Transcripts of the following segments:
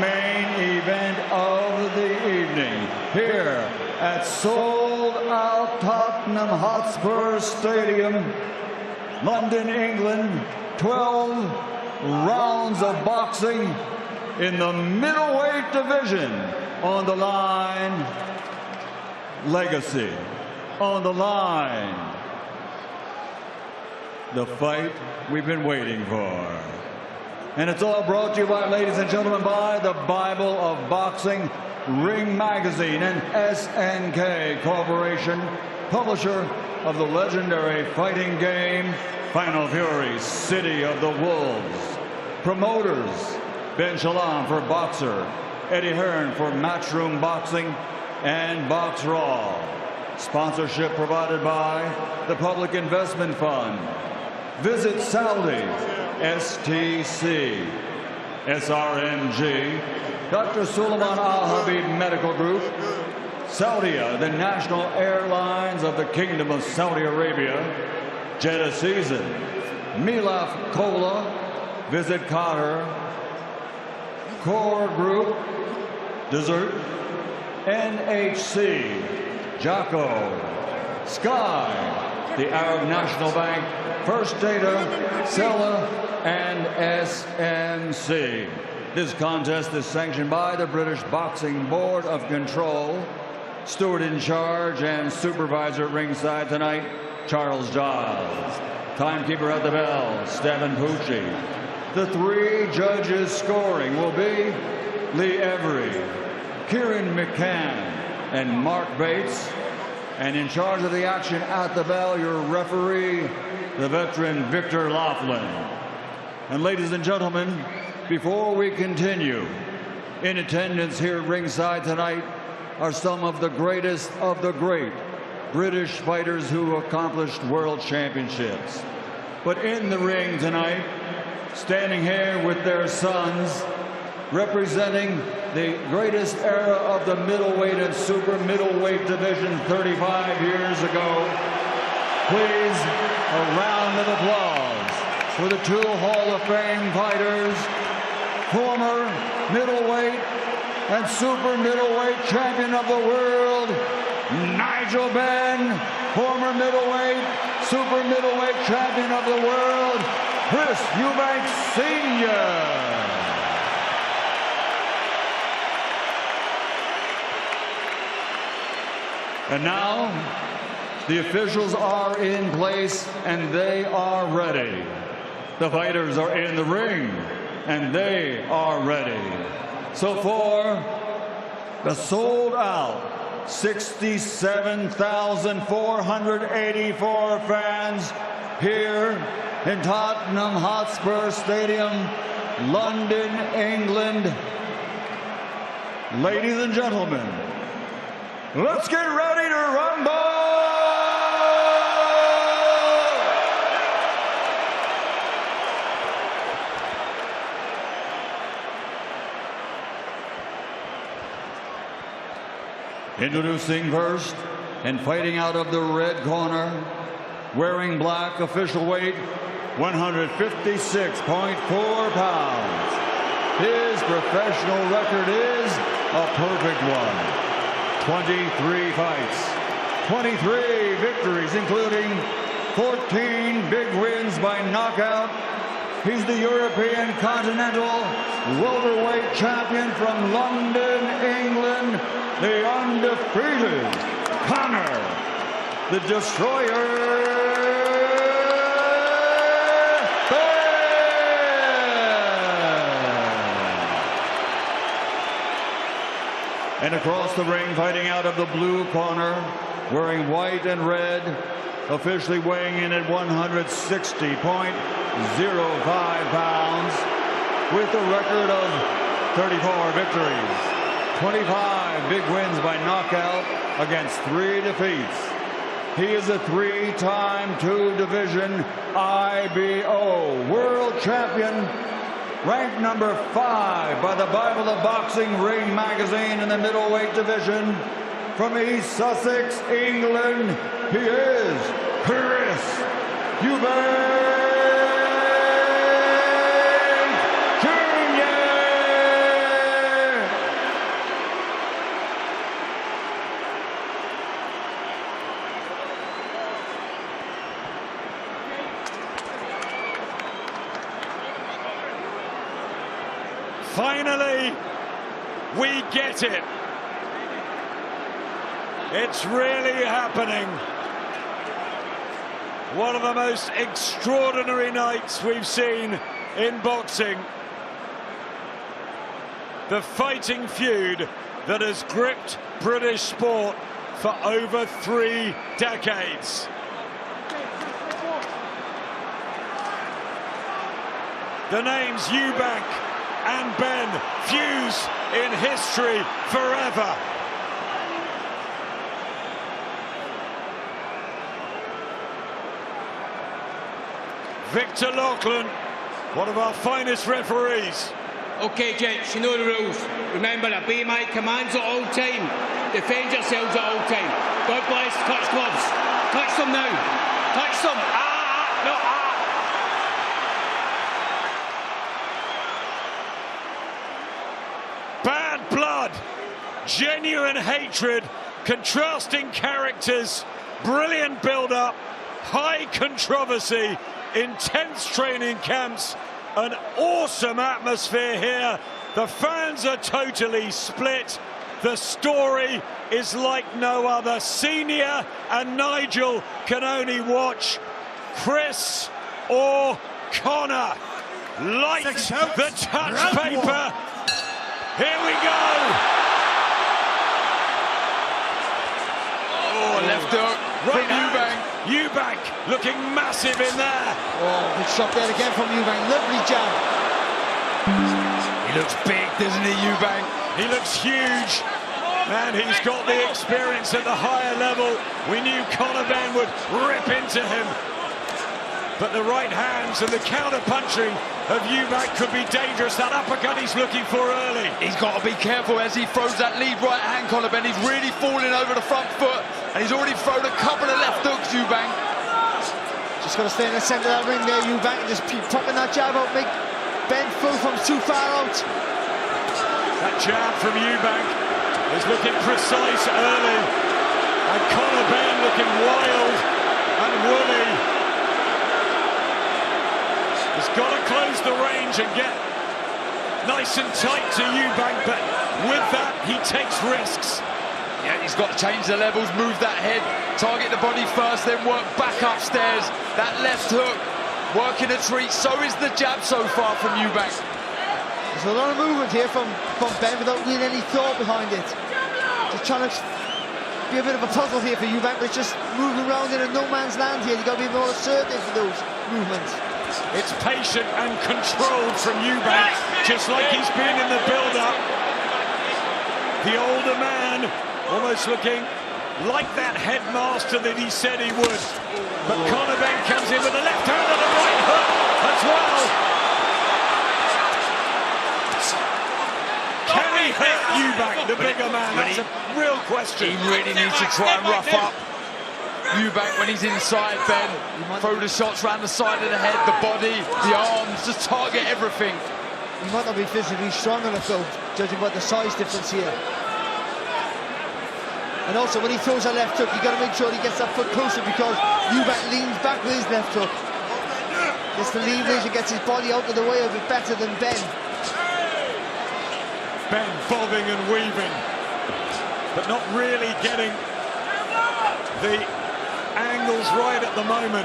main event of the evening here at sold-out Tottenham Hotspur Stadium, London, England. 12 rounds of boxing in the middleweight division. On the line, legacy. On the line, the fight we've been waiting for. And it's all brought to you by, ladies and gentlemen, by the Bible of Boxing, Ring Magazine, and SNK Corporation, publisher of the legendary fighting game, Final Fury, City of the Wolves. Promoters, Ben Shalom for Boxer, Eddie Hearn for Matchroom Boxing, and Box Raw. Sponsorship provided by the Public Investment Fund. Visit Saudi, STC, SRMG, Dr. Suleiman Al Habib Medical Group, Saudia, the national airlines of the Kingdom of Saudi Arabia, Jeddah Season, Milaf Cola, Visit Qatar, Core Group, Dessert, NHC, Jocko, Sky, the Arab National Bank, First Data, Sella, and SMC. This contest is sanctioned by the British Boxing Board of Control. Steward in charge and supervisor at ringside tonight, Charles Giles. Timekeeper at the bell, Stephen Pucci. The three judges scoring will be Lee Every, Kieran McCann, and Mark Bates. And in charge of the action at the bell, your referee, the veteran Victor Laughlin. And ladies and gentlemen, before we continue, in attendance here at ringside tonight are some of the greatest of the great British fighters who accomplished world championships. But in the ring tonight, standing here with their sons, representing the greatest era of the middleweight and super middleweight division 35 years ago, please, a round of applause for the two Hall of Fame fighters, former middleweight and super middleweight champion of the world, Nigel Benn, former middleweight, super middleweight champion of the world, Chris Eubank Sr. And now, the officials are in place and they are ready. The fighters are in the ring and they are ready. So for the sold out 67,484 fans here in Tottenham Hotspur Stadium, London, England, ladies and gentlemen, let's get ready to rumble! Introducing first, and fighting out of the red corner, wearing black, official weight 156.4 pounds. His professional record is a perfect one. 23 fights, 23 victories, including 14 big wins by knockout. He's the European Continental welterweight champion from London, England, the undefeated Conor, the Destroyer. And across the ring, fighting out of the blue corner, wearing white and red, officially weighing in at 160.05 pounds, with a record of 34 victories, 25 big wins by knockout against 3 defeats. He is a 3-time 2-division IBO world champion, ranked number 5 by the Bible of Boxing Ring Magazine in the middleweight division. From East Sussex, England, he is Chris Eubank Jr. Finally, we get it. It's really happening. One of the most extraordinary nights we've seen in boxing. The fighting feud that has gripped British sport for over 3 decades. The names Eubank and Benn fuse in history forever. Victor Lachlan, one of our finest referees. Okay, gents, you know the rules. Remember, obey my commands at all time. Defend yourselves at all time. God bless. Touch gloves. Touch them now. Touch them. No, Bad blood, genuine hatred, contrasting characters, brilliant build-up, high controversy, intense training camps, an awesome atmosphere here. The fans are totally split. The story is like no other. Senior and Nigel can only watch. Chris or Conor, light the touch paper. Here we go. Oh, left hook from Eubank. Eubank looking massive in there. Oh, good shot there again from Eubank. Lovely jab. He looks big, doesn't he, Eubank? He looks huge. And he's got the experience at the higher level. We knew Conor Benn would rip into him. But the right hands and the counter-punching of Eubank could be dangerous. That uppercut he's looking for early. He's got to be careful as he throws that lead right hand, Conor Benn. He's really falling over the front foot, and he's already thrown a couple of left hooks, Eubank. Just got to stay in the centre of that ring there, Eubank, and just keep popping that jab out, make Benn full from too far out. That jab from Eubank is looking precise early, and Conor Benn looking wild and woolly. He's got to close the range and get nice and tight to Eubank, but with that, he takes risks. Yeah, he's got to change the levels, move that head, target the body first, then work back upstairs. That left hook, working a treat. So is the jab so far from Eubank. There's a lot of movement here from Benn without really any thought behind it. Just trying to be a bit of a puzzle here for Eubank, but it's just moving around in a no man's land here. You've got to be more assertive for those movements. It's patient and controlled from Eubank, just like he's been in the build-up. The older man, almost looking like that headmaster that he said he would. But Conor Benn comes in with a left hand and a right hook as well. Can he hurt Eubank, the bigger man? That's a real question. He really needs to try and rough up Eubank when he's inside Benn. Throw the shots around the side of the head, the body, the arms, just target everything. He might not be physically strong enough though, judging by the size difference here. And also when he throws a left hook, you got to make sure he gets that foot closer, because Eubank leans back with his left hook. Gets the leverage and gets his body out of the way a bit better than Benn. Benn bobbing and weaving, but not really getting the angles right at the moment.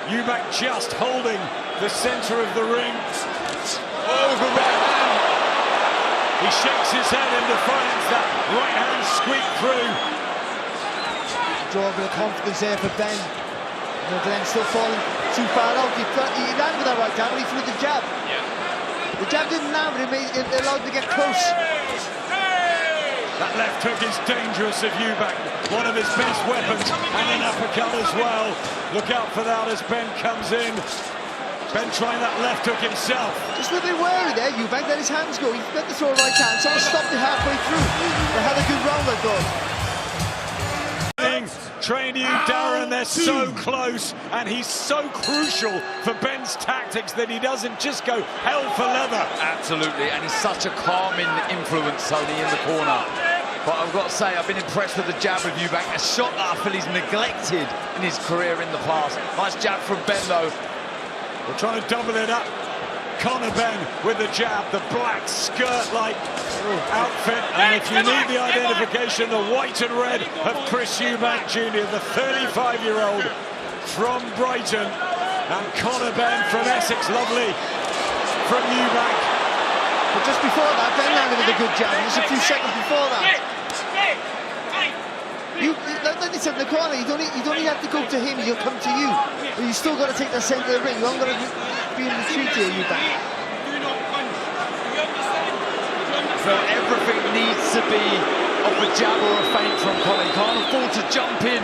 Eubank just holding the centre of the ring. Oh, the right hand. He shakes his head in defiance. That right hand squeaked through. Draw a bit of confidence there for Benn. Glenn still falling too far out. He landed with that right hand, but he threw the jab. Yeah. The jab didn't land, but it allowed him to get close. That left hook is dangerous of Eubank, one of his best weapons, and an uppercut as well. Look out for that as Benn comes in. Benn trying that left hook himself. Just a little bit wary there, Eubank, let his hands go. He meant to throw a right hand, sort of stopped it halfway through. They had a good round, I thought. Train you, Darren, they're so close, and he's so crucial for Benn's tactics that he doesn't just go hell for leather. Absolutely, and he's such a calming influence, Tony, in the corner. But I've got to say, I've been impressed with the jab of Eubank, a shot that I feel he's neglected in his career in the past. Nice jab from Benn, though. We're trying to double it up. Conor Benn with the jab, the black skirt-like outfit, and if you need the identification, the white and red of Chris Eubank Jr., the 35-year-old from Brighton, and Conor Benn from Essex, lovely from Eubank. But just before that, Ben landed with a good jab, just a few seconds before that. Like they said in the corner, you don't even have to go to him, he'll come to you. But you still got to take the centre of the ring. You haven't got to be in the retreat here, Eubank. So everything needs to be off a jab or a feint from Conor. He can't afford to jump in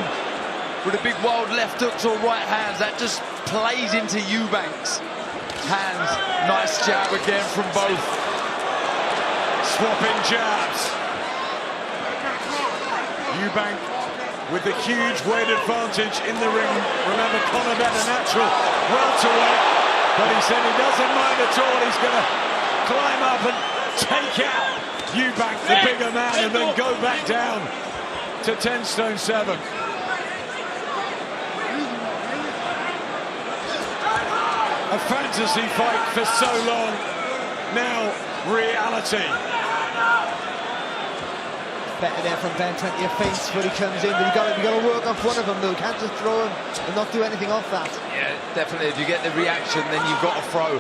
with a big wild left hooks or right hands. That just plays into Eubank's hands. Nice jab again from both. Swapping jabs. Eubank with the huge weight advantage in the ring. Remember, Conor Benn a natural welterweight, but he said he doesn't mind at all. He's going to climb up and take out Eubank, the bigger man, and then go back down to 10 stone 7. A fantasy fight for so long, now reality. Better there from Ben, plenty of feints before he comes in, but you got to work off one of them though. You can't just throw him and not do anything off that. Yeah, definitely. If you get the reaction, then you've got to throw.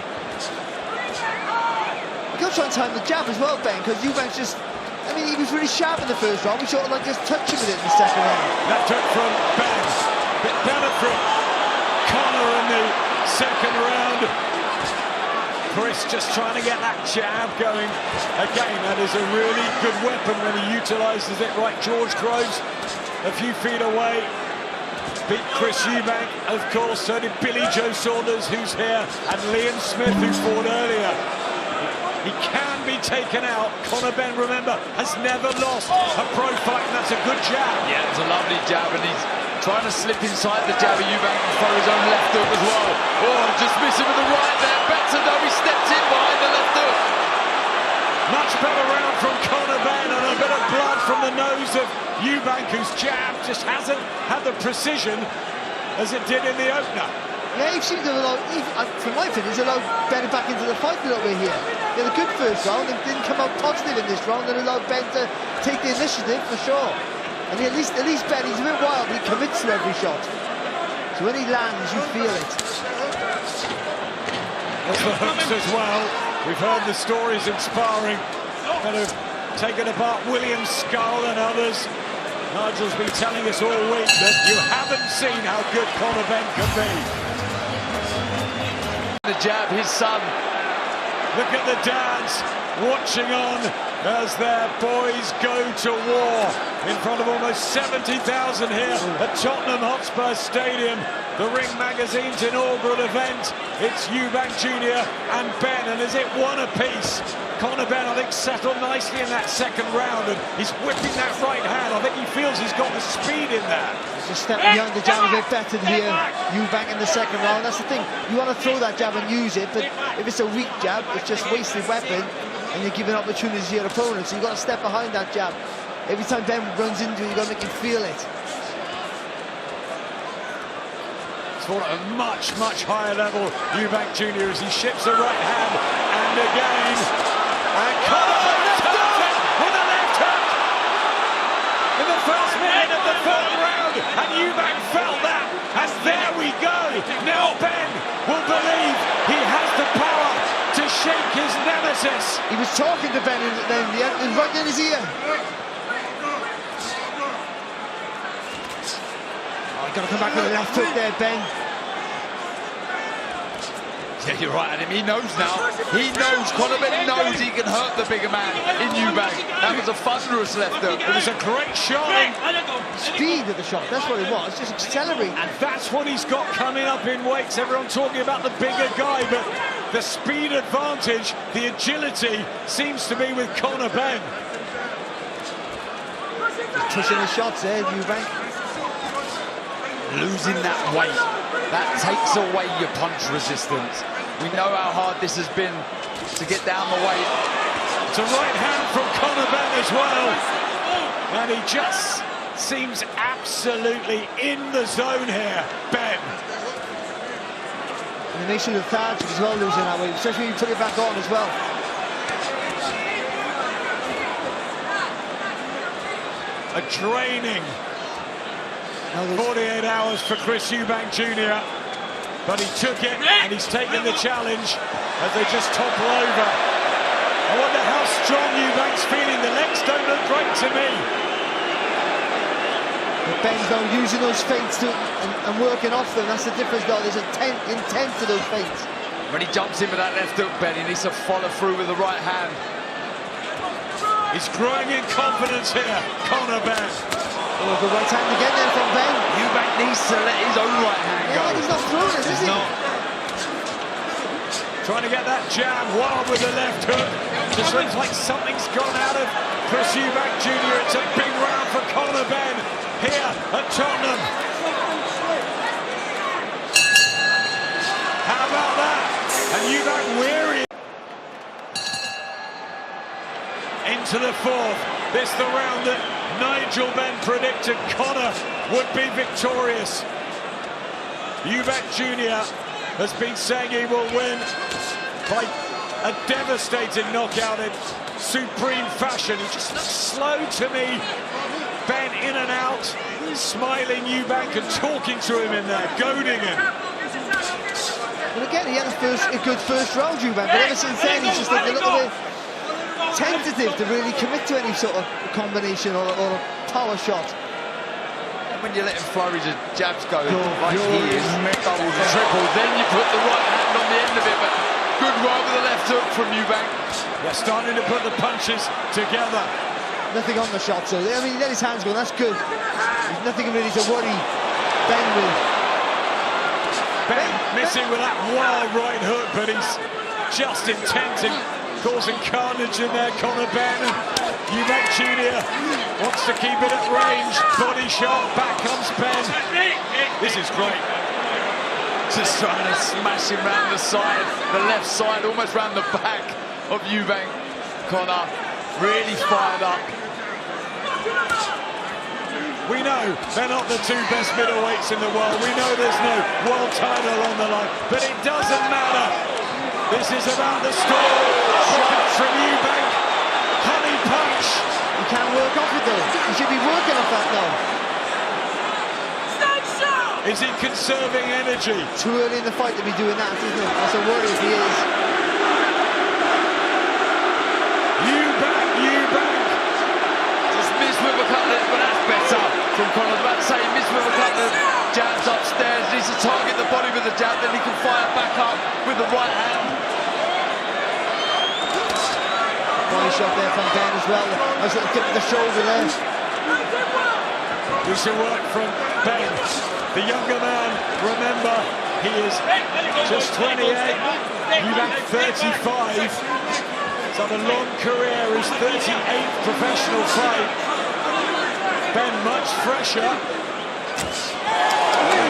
You got to try and time the jab as well, Ben, because Eubank's just, I mean, he was really sharp in the first round. We sort of like just touch him with it in the second round. Left hook from Ben, bit better from Conor in the second round. Chris just trying to get that jab going again. That is a really good weapon when he utilises it right. George Groves a few feet away beat Chris Eubank, of course. So did Billy Joe Saunders, who's here, and Liam Smith, who fought earlier. He can be taken out. Conor Benn, remember, has never lost a pro fight, and that's a good jab. Yeah, it's a lovely jab, and he's trying to slip inside the jab of Eubank and throw his own left hook as well. Oh, just missing with the right there. Better though, he stepped in behind the left hook. Much better round from Conor Benn, and a bit of blood from the nose of Eubank, whose jab just hasn't had the precision as it did in the opener. Yeah, he seemed to allow, from my opinion, he's allowed Ben back into the fight a little bit here. He had a good first round and didn't come out positive in this round, and allowed Ben to take the initiative for sure. And at least Ben, he's a bit wild, but he commits to every shot. So when he lands, you feel it. There's the hooks as well. We've heard the stories in sparring that have taken apart William's skull and others. Nigel's been telling us all week that you haven't seen how good Conor Benn can be. The jab, his son. Look at the dads watching on as their boys go to war in front of almost 70,000 here at Tottenham Hotspur Stadium. The Ring Magazine's inaugural event. It's Eubank Jr. and Benn, and is it one apiece? Conor Benn, I think, settled nicely in that second round, and he's whipping that right hand. I think he feels he's got the speed in there. Just step behind the jab a bit better here. Eubank in the second round. That's the thing. You want to throw that jab and use it, but if it's a weak jab, it's just wasted weapon, and you're giving opportunities to your opponent. So you've got to step behind that jab. Every time Ben runs into it, you've got to make him feel it. It's fought at a much, much higher level, Eubank Jr., as he ships a right hand, and again. And Conor turns it with a left hook in the first minute of the third round, and Eubank felt that, and there we go. Now Ben will believe he has the power to shake his nemesis. He was talking to Ben in the end, right in his ear. Oh, you got to come back with a left hook there, Ben. Yeah, you're right, Adam. He knows now. He knows, Conor Benn knows he can hurt the bigger man in Eubank. That was a thunderous left hook. It was a great shot. Speed of the shot, that's what it was, just accelerating. And that's what he's got coming up in weights. Everyone talking about the bigger guy, but the speed advantage, the agility seems to be with Conor Benn. Pushing the shots there, Eubank. Losing that weight, that takes away your punch resistance. We know how hard this has been to get down the weight. It's a right hand from Conor Benn as well. And he just seems absolutely in the zone here, Ben. And it makes you lethargic as well, losing that way, especially when you put it back on as well. A draining 48 hours for Chris Eubank Jr. But he took it and he's taken the challenge as they just topple over. I wonder how strong Eubank's feeling. The legs don't look great to me. But Benn's though using those feints and working off them. That's the difference though. There's intent to those feints. When he jumps in with that left hook, Ben, he needs to follow through with the right hand. He's growing in confidence here, Conor Benn. Oh, good right hand again there from Benn. Eubank needs to let his own right hand go. He's not throwing it, is he? Not. Trying to get that jab wild with the left hook. Just looks like something's gone out of Chris Eubank Jr. It's a big round for Conor Benn here at Tottenham. How about that? And Eubank weary. Into the fourth. This the round that Nigel Benn predicted Conor would be victorious. Eubank Jr. has been saying he will win by a devastating knockout in supreme fashion. He just looks slow to me. Benn in and out, smiling Eubank and talking to him in there, goading him. Well, again, he had a good first round, Eubank, but ever since then he's just like a little bit tentative to really commit to any sort of combination or a power shot. And when you let him flurries his jabs go, like he is, doubles and triples, then you put the right hand on the end of it, but good work with the left hook from Eubank. They're starting to put the punches together. Nothing on the shot, so I mean, he let his hands go, that's good. There's nothing really to worry Benn with. Benn missing with that wild right hook, but he's just intent in causing carnage in there, Conor Benn. Eubank Jr. wants to keep it at range. Body shot, back comes Benn. This is great. Just trying to smash him round the side, the left side, almost round the back of Eubank. Conor really fired up. We know they're not the two best middleweights in the world. We know there's no world title on the line, but it doesn't matter. This is about the score. Shot from Eubank. Honey punch. You can't work off it though. You should be working off that though. Is he conserving energy? Too early in the fight to be doing that, isn't it? That's a worry if he is. Eubank. Just missed with a couple, but that's better from Conor. I was about to say, he missed with a couple of jabs upstairs. Needs to target the body with the jab, then he can fire back up with the right hand. Body shot there from Benn as well. Nice little dip of the shoulder there. Decent work from Benn. The younger man, remember, he is just 28, Eubank 35. He's had a long career, his 38th professional fight. Benn much fresher.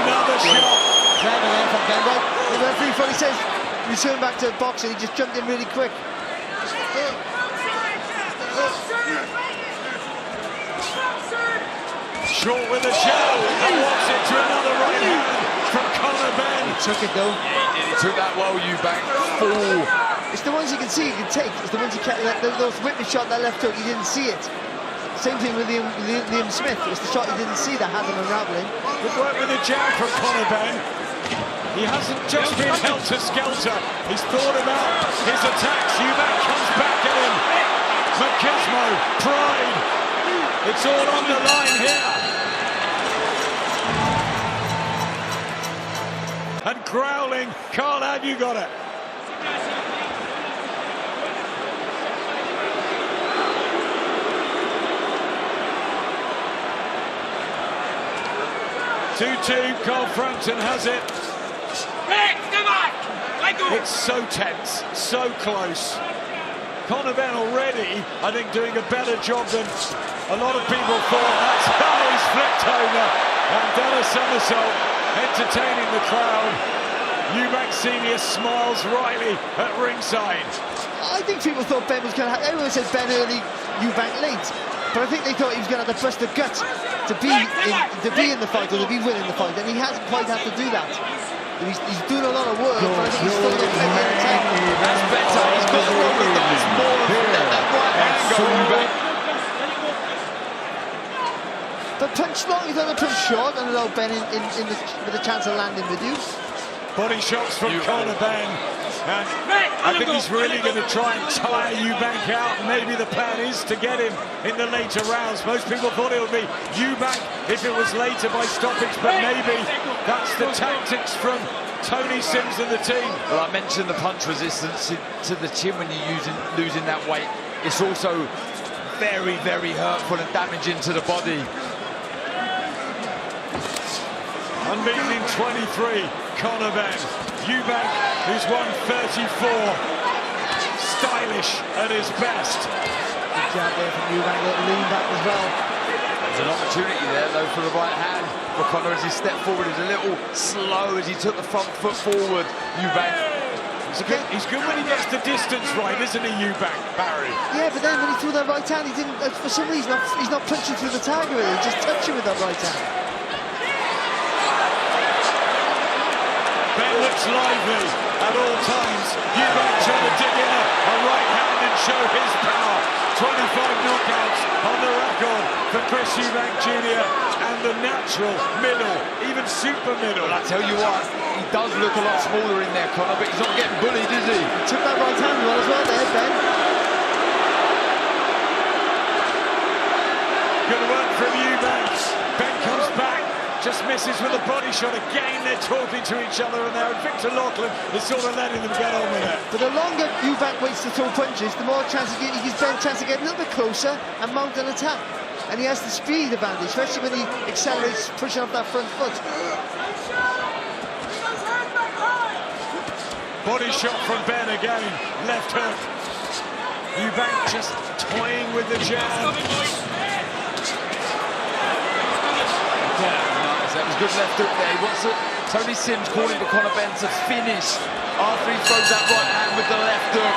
Another shot. Clever there from Benn. Well, the referee finally says return back to boxing. He just jumped in really quick. Short with a jab, and walks it to another right hand from Conor Benn. He took it though. He took that well, Eubank. Full. It's the ones you can see, you can take. It's the ones you can't. Those Whitney shot, that left hook, you didn't see it. Same thing with Liam Smith. It's the shot you didn't see that had him unraveling. Good work with the jab from Conor Benn. He hasn't just been helter-skelter. He's thought about his attacks. Eubank comes back at him. Machismo, pride. It's all on the line here. And growling. Carl, have you got it? Two-two, Carl Frampton has it. It's so tense, so close. Conor Benn already, I think, doing a better job than a lot of people thought. That's how he's flipped over and done a somersault, entertaining the crowd. Eubank Sr. smiles wryly at ringside. I think people thought Benn was going to have... Everyone said Benn early, Eubank late. But I think they thought he was going to have the bust of guts to be in the fight or to be winning the fight, and he hasn't quite had to do that. He's doing a lot of work, but I think he's still getting plenty of attack. That's better. He's got to roll the dice more and let that right hand go. Eubank. The punch long, he's done a punch short and allowed Benn with a chance of landing with you. Body shots from Conor Benn. And I think he's really going to try and tire Eubank out. Maybe the plan is to get him in the later rounds. Most people thought it would be Eubank if it was later by stoppage, but maybe that's the tactics from Tony Sims and the team. Well, I mentioned the punch resistance to the chin when you're losing that weight. It's also very, very hurtful and damaging to the body. Unbeaten in 23, Conor Benn. Eubank, who's won 34. Stylish at his best. Good job there from Eubank, little lean back as well. There's an opportunity there, though, for the right hand. For Conor, as he stepped forward, is a little slow as he took the front foot forward. Eubank. He's good when he gets the distance right, isn't he, Eubank, Barry? Yeah, but then when he threw that right hand, he didn't. For some reason, he's not punching through the target with it. He's just touching with that right hand. Benn looks lively at all times. Eubank trying to dig in a right hand and show his power. 25 knockouts on the record for Chris Eubank Jr. and the natural middle, even super middle. Well, I tell you what, he does look a lot smaller in there, Conor, but he's not getting bullied, is he? He took that right hand well as well there, Benn. Good work from Eubank. Benn comes back. Just misses with a body shot. Again, they're talking to each other in there, and Victor Lachlan is sort of letting them get on with it. But the longer Eubank waits to throw punches, the more chance he gives Benn a chance to get a little bit closer and mount an attack. And he has the speed advantage, especially when he accelerates, pushing up that front foot. Body shot from Benn again, left hook. Eubank just toying with the jab. That was good left hook there. He wants Tony Sims calling for Conor Benn to finish after he throws that right hand with the left hook.